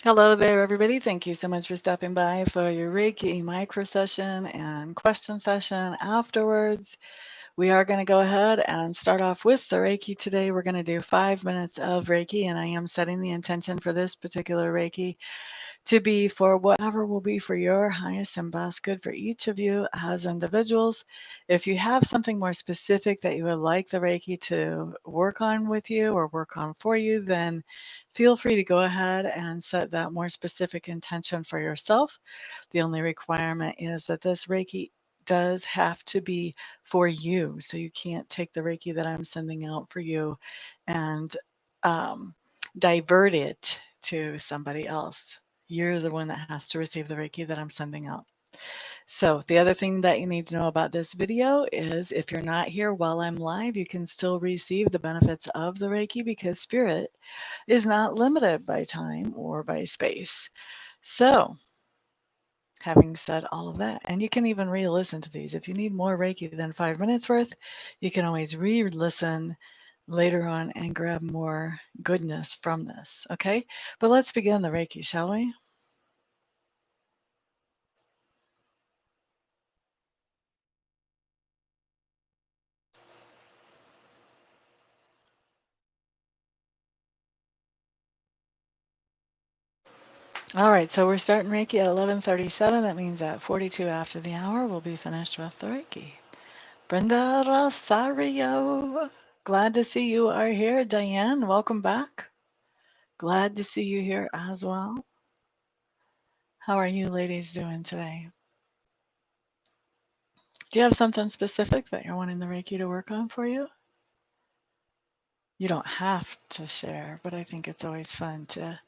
Hello there, everybody. Thank you so much for stopping by for your Reiki micro session and question session afterwards. We are going to go ahead and start off with the Reiki today. We're going to do 5 minutes of Reiki, and I am setting the intention for this particular Reiki to be for whatever will be for your highest and best good for each of you as individuals. If you have something more specific that you would like the Reiki to work on with you or work on for you, then feel free to go ahead and set that more specific intention for yourself. The only requirement is that this Reiki does have to be for you. So you can't take the Reiki that I'm sending out for you and um, divert it to somebody else. You're the one that has to receive the Reiki that I'm sending out. So the other thing that you need to know about this video is if you're not here while I'm live, you can still receive the benefits of the Reiki because spirit is not limited by time or by space. So having said all of that, and you can even re-listen to these. If you need more Reiki than 5 minutes worth, you can always re-listen later on and grab more goodness from this, okay? But let's begin the Reiki, shall we? All right, so we're starting Reiki at 11:37. That means at 42 after the hour, we'll be finished with the Reiki. Brenda Rosario, glad to see you are here. Diane, welcome back. Glad to see you here as well. How are you ladies doing today? Do you have something specific that you're wanting the Reiki to work on for you? You don't have to share, but I think it's always fun to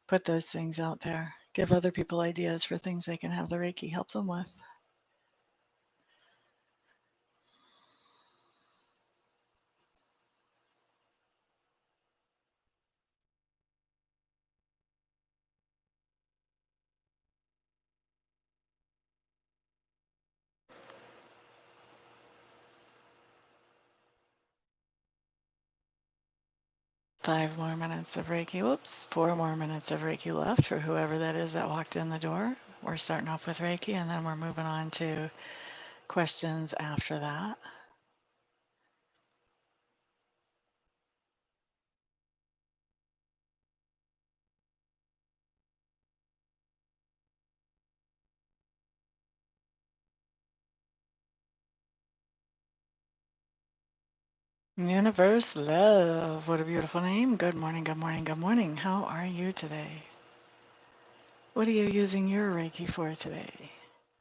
put those things out there. Give other people ideas for things they can have the Reiki help them with. 5 more minutes of Reiki. Whoops, 4 more minutes of Reiki left for whoever that is that walked in the door. We're starting off with Reiki and then we're moving on to questions after that. Universe Love. What a beautiful name. Good morning, good morning, good morning. How are you today? What are you using your Reiki for today?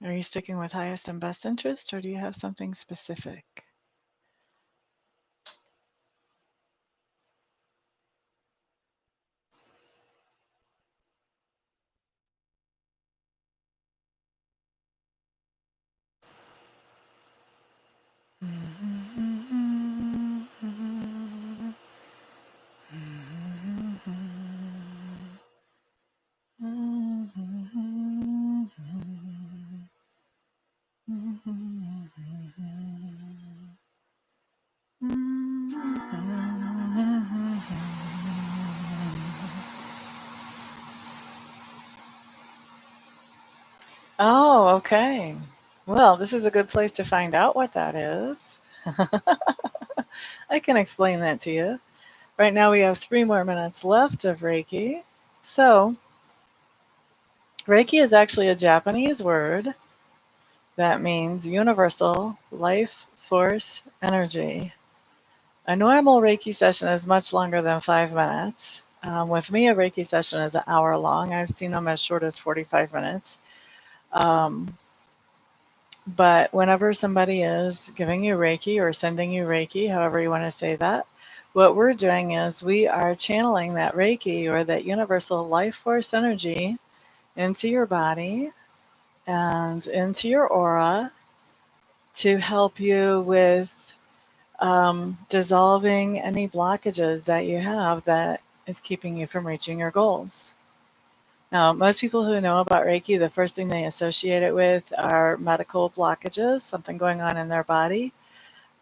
Are you sticking with highest and best interest or do you have something specific? Oh, okay. Well, this is a good place to find out what that is. I can explain that to you. Right now we have 3 more minutes left of Reiki. So, Reiki is actually a Japanese word that means universal life force energy. A normal Reiki session is much longer than 5 minutes. With me, a Reiki session is an hour long. I've seen them as short as 45 minutes. But whenever somebody is giving you Reiki or sending you Reiki, however you want to say that, what we're doing is we are channeling that Reiki or that universal life force energy into your body and into your aura to help you with dissolving any blockages that you have that is keeping you from reaching your goals. Now, most people who know about Reiki, the first thing they associate it with are medical blockages, something going on in their body.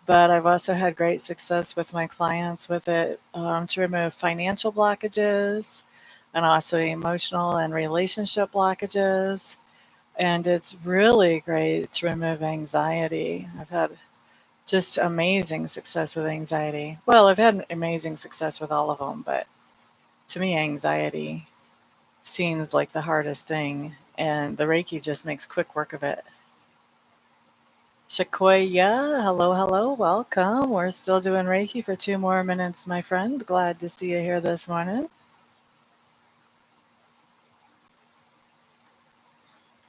But I've also had great success with my clients with it to remove financial blockages, and also emotional and relationship blockages. And it's really great to remove anxiety. I've had just amazing success with anxiety. Well, I've had amazing success with all of them, but to me, anxiety seems like the hardest thing, and the Reiki just makes quick work of it. Shakoya, hello, hello, welcome. We're still doing Reiki for 2 more minutes, my friend. Glad to see you here this morning.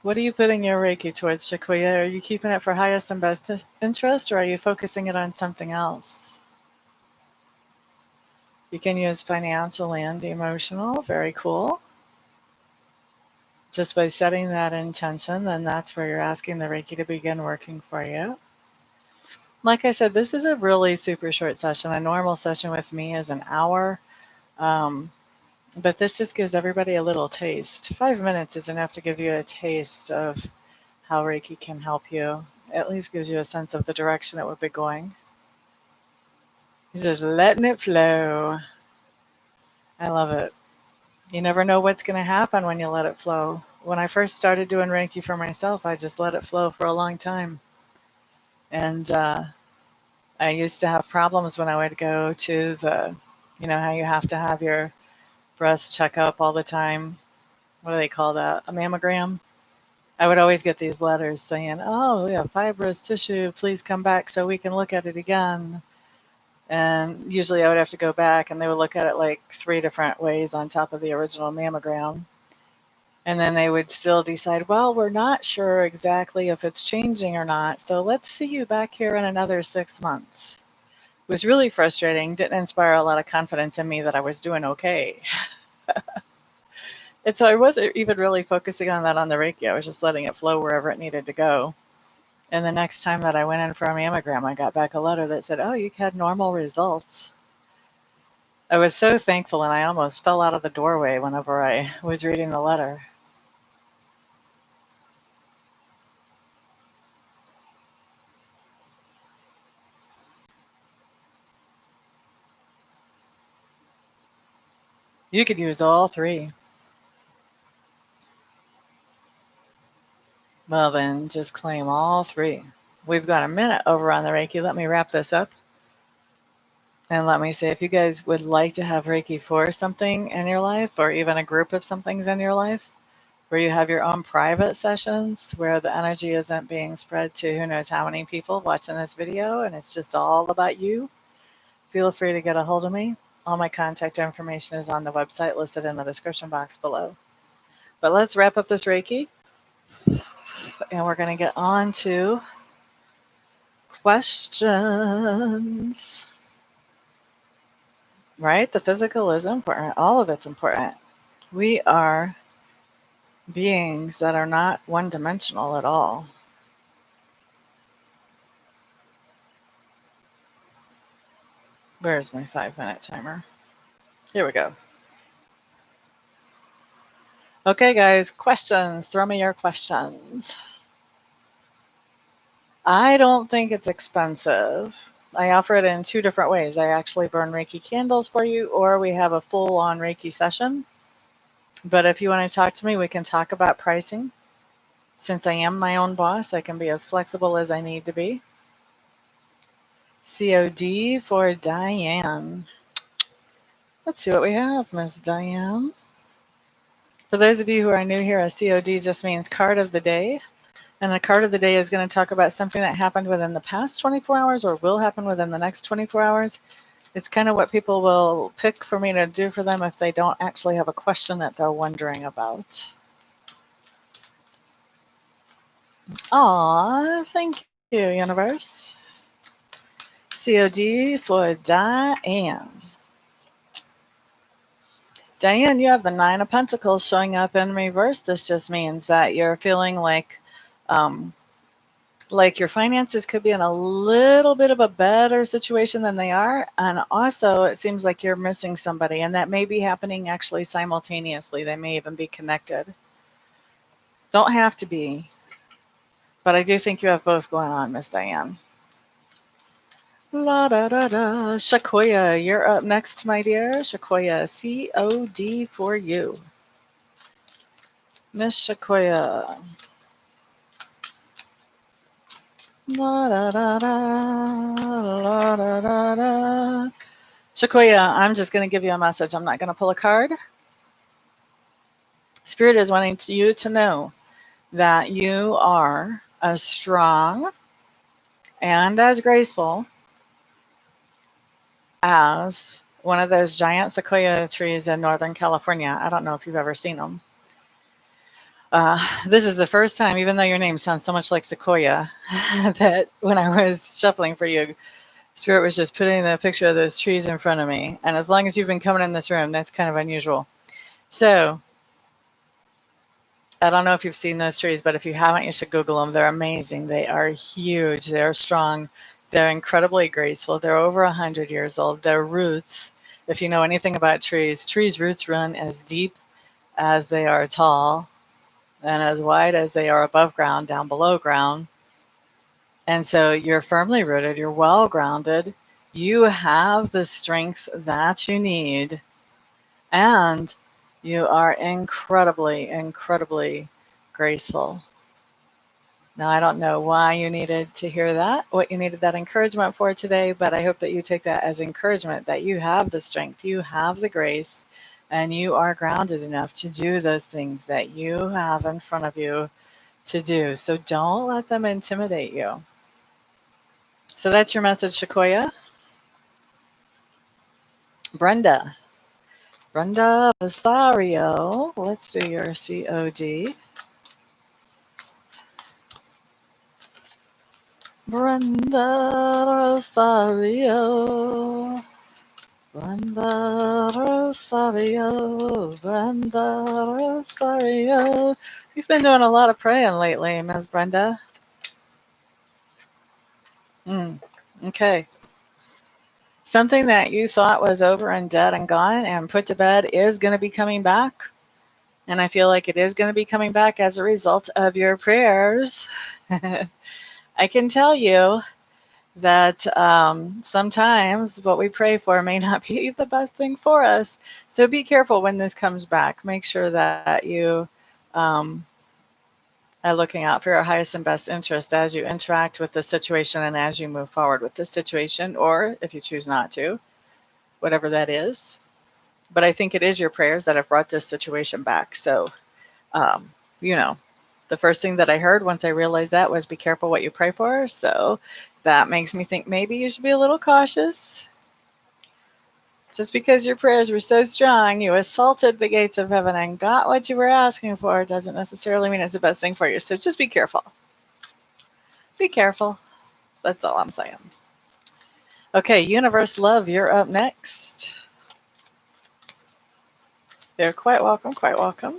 What are you putting your Reiki towards, Shakoya? Are you keeping it for highest and best interest, or are you focusing it on something else? You can use financial and emotional. Very cool. Just by setting that intention, then that's where you're asking the Reiki to begin working for you. Like I said, this is a really super short session. A normal session with me is an hour, but this just gives everybody a little taste. 5 minutes is enough to give you a taste of how Reiki can help you. At least gives you a sense of the direction it would be going. You're just letting it flow. I love it. You never know what's going to happen when you let it flow. When I first started doing Reiki for myself, I just let it flow for a long time. And I used to have problems when I would go to how you have to have your breast checkup all the time. What do they call that? A mammogram? I would always get these letters saying, oh, we have fibrous tissue. Please come back so we can look at it again. And usually I would have to go back and they would look at it like 3 different ways on top of the original mammogram. And then they would still decide, well, we're not sure exactly if it's changing or not. So let's see you back here in another 6 months. It was really frustrating, didn't inspire a lot of confidence in me that I was doing okay. And so I wasn't even really focusing on that on the Reiki. I was just letting it flow wherever it needed to go. And the next time that I went in for a mammogram, I got back a letter that said, oh, you had normal results. I was so thankful, and I almost fell out of the doorway whenever I was reading the letter. You could use all 3. Well, then just claim all 3. We've got a minute over on the Reiki. Let me wrap this up. And let me say, if you guys would like to have Reiki for something in your life, or even a group of somethings in your life, where you have your own private sessions where the energy isn't being spread to who knows how many people watching this video, and it's just all about you, feel free to get a hold of me. All my contact information is on the website listed in the description box below. But let's wrap up this Reiki, and we're going to get on to questions. Right? The physical is important. All of it's important. We are beings that are not one-dimensional at all. Where's my 5-minute timer? Here we go. Okay, guys, questions. Throw me your questions. I don't think it's expensive. I offer it in 2 different ways. I actually burn Reiki candles for you, or we have a full-on Reiki session. But if you want to talk to me, we can talk about pricing. Since I am my own boss, I can be as flexible as I need to be. COD for Diane. Let's see what we have, Miss Diane. For those of you who are new here, a COD just means card of the day. And the card of the day is going to talk about something that happened within the past 24 hours or will happen within the next 24 hours. It's kind of what people will pick for me to do for them if they don't actually have a question that they're wondering about. Aw, thank you, universe. COD for Diane. Diane, you have the 9 of Pentacles showing up in reverse. This just means that you're feeling like your finances could be in a little bit of a better situation than they are. And also, it seems like you're missing somebody, and that may be happening actually simultaneously. They may even be connected. Don't have to be, but I do think you have both going on, Miss Diane. La da da da. Shakoya, you're up next, my dear. Shakoya, COD for you. Miss Shakoya. La da da da. La da da da. Shakoya, I'm just going to give you a message. I'm not going to pull a card. Spirit is wanting you to know that you are as strong and as graceful as one of those giant sequoia trees in Northern California. I don't know if you've ever seen them. This is the first time, even though your name sounds so much like Sequoia, that when I was shuffling for you, Spirit was just putting the picture of those trees in front of me. And as long as you've been coming in this room, that's kind of unusual. So I don't know if you've seen those trees, but if you haven't, you should Google them. They're amazing. They are huge. They're strong. They're incredibly graceful. They're over 100 years old. Their roots, if you know anything about trees' roots run as deep as they are tall and as wide as they are above ground, down below ground. And so you're firmly rooted, you're well grounded, you have the strength that you need, and you are incredibly, incredibly graceful. Now, I don't know why you needed to hear that, what you needed that encouragement for today, but I hope that you take that as encouragement that you have the strength, you have the grace, and you are grounded enough to do those things that you have in front of you to do. So don't let them intimidate you. So that's your message, Shakoya. Brenda. Brenda Rosario. Let's do your COD. Brenda Rosario. Brenda Rosario. Brenda Rosario. You've been doing a lot of praying lately, Ms. Brenda. Okay. Something that you thought was over and dead and gone and put to bed is going to be coming back. And I feel like it is going to be coming back as a result of your prayers. I can tell you that sometimes what we pray for may not be the best thing for us. So be careful when this comes back. Make sure that you um, are looking out for your highest and best interest as you interact with the situation and as you move forward with the situation, or if you choose not to, whatever that is. But I think it is your prayers that have brought this situation back. So, um, you know, the first thing that I heard once I realized that was be careful what you pray for. So that makes me think maybe you should be a little cautious. Just because your prayers were so strong, you assaulted the gates of heaven and got what you were asking for, doesn't necessarily mean it's the best thing for you. So just be careful. Be careful. That's all I'm saying. Okay, Universe Love, you're up next. You're quite welcome, quite welcome.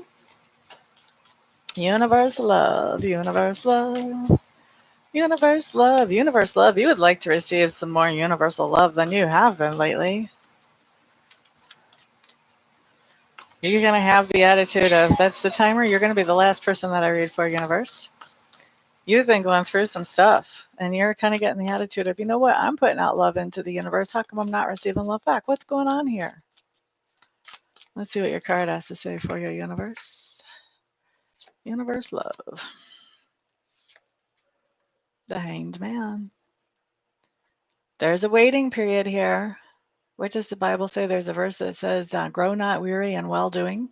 Universe Love, Universe Love. Universe love, universe love. You would like to receive some more universal love than you have been lately. You're going to have the attitude of, that's the timer. You're going to be the last person that I read for, universe. You've been going through some stuff, and you're kind of getting the attitude of, you know what? I'm putting out love into the universe. How come I'm not receiving love back? What's going on here? Let's see what your card has to say for you, universe. Universe love. The Hanged Man. There's a waiting period here. What does the Bible say? There's a verse that says, grow not weary in well-doing.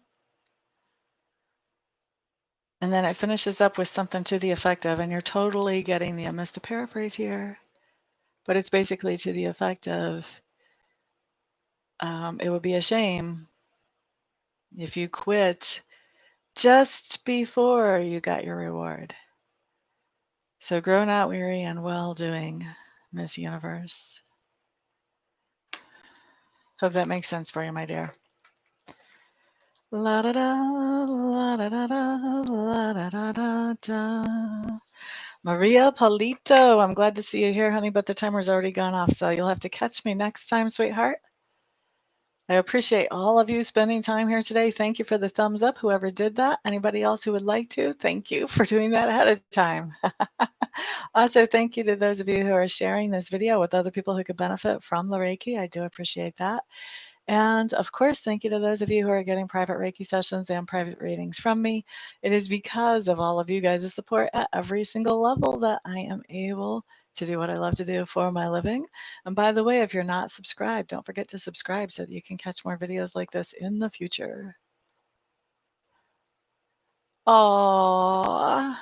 And then it finishes up with something to the effect of, and you're totally getting the Amista paraphrase here, but it's basically to the effect of, it would be a shame if you quit just before you got your reward. So grow not weary in well-doing, Miss Universe. Hope that makes sense for you, my dear. La da da, la da da da, la da da da da. Maria Polito, I'm glad to see you here, honey, but the timer's already gone off, so you'll have to catch me next time, sweetheart. I appreciate all of you spending time here today. Thank you for the thumbs up, whoever did that. Anybody else who would like to, thank you for doing that ahead of time. Also, thank you to those of you who are sharing this video with other people who could benefit from the Reiki. I do appreciate that. And of course, thank you to those of you who are getting private Reiki sessions and private readings from me. It is because of all of you guys' support at every single level that I am able to do what I love to do for my living. And by the way, if you're not subscribed, don't forget to subscribe so that you can catch more videos like this in the future. Oh,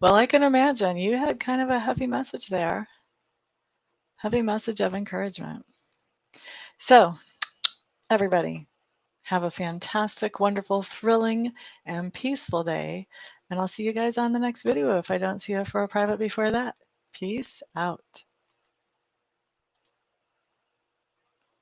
well, I can imagine you had kind of a heavy message there, heavy message of encouragement. So, everybody, have a fantastic, wonderful, thrilling, and peaceful day. And I'll see you guys on the next video if I don't see you for a private before that. Peace out.